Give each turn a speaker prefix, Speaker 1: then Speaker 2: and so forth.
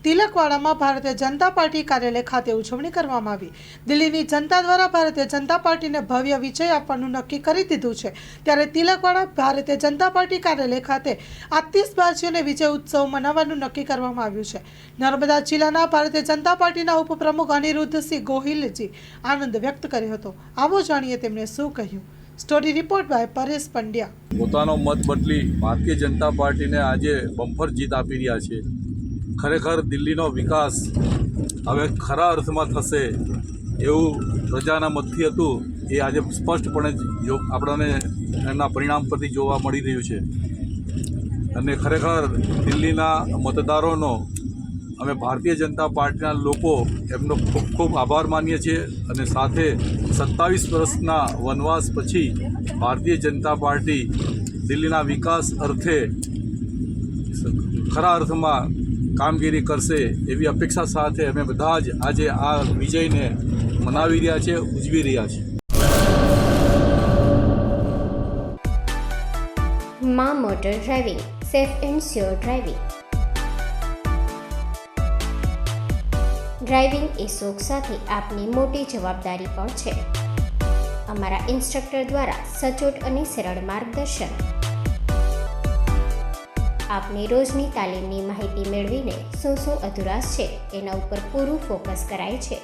Speaker 1: તિલકવાડામાં Bharatiya Janata party કાર્યાલય ખાતે ઉજવણી કરવામાં આવી। દિલ્હીની જનતા દ્વારા ભારતીય જનતા પાર્ટીને ભવ્ય વિજય આપવાનું નક્કી કરી દીધું છે, ત્યારે તિલકવાડા ભારતીય જનતા પાર્ટી કાર્યાલય ખાતે આતિશબાજી અને વિજય ઉત્સવ મનાવવાનું નક્કી કરવામાં આવ્યું છે। નર્મદા જિલ્લાના ભારતીય જનતા પાર્ટીના ઉપપ્રમુખ અનિરુદ્ધસિંહ ગોહિલજી આનંદ વ્યક્ત કર્યો હતો। આવો જાણીએ તેમણે શું કહ્યું। Story report by Paresh Pandya.
Speaker 2: પોતાનો મત બદલી ભારતીય જનતા પાર્ટીને આજે બમ્પર જીત આપી રહ્યા છે। ખરેખર દિલ્હીનો વિકાસ હવે ખરા અર્થમાં થશે એવું પ્રજાના મતથી હતું, એ આજે સ્પષ્ટપણે આપણને એના પરિણામ પરથી જોવા મળી રહ્યું છે। અને ખરેખર દિલ્હીના મતદારોનો અમે ભારતીય જનતા પાર્ટીના લોકો એમનો ખૂબ ખૂબ આભાર માનીએ છીએ। અને સાથે 27 વર્ષના વનવાસ પછી ભારતીય જનતા પાર્ટી દિલ્હીના વિકાસ અર્થે ખરા અર્થમાં કામગીરી કરશે એવી અપેક્ષા સાથે અમે બધા જ આજે આ વિજયને મનાવી રહ્યા છે, ઉજવી રહ્યા છે।
Speaker 3: માં motor driving, safe and sure driving. Driving એ શોખ સાથે આપની મોટી જવાબદારી પણ છે। અમારા ઇન્સ્ટ્રક્ટર દ્વારા સચોટ અને સરળ માર્ગદર્શન આપની રોજની તાલીમની માહિતી મેળવીને શું અધુરાશ છે એના ઉપર પૂરું ફોકસ કરાય છે।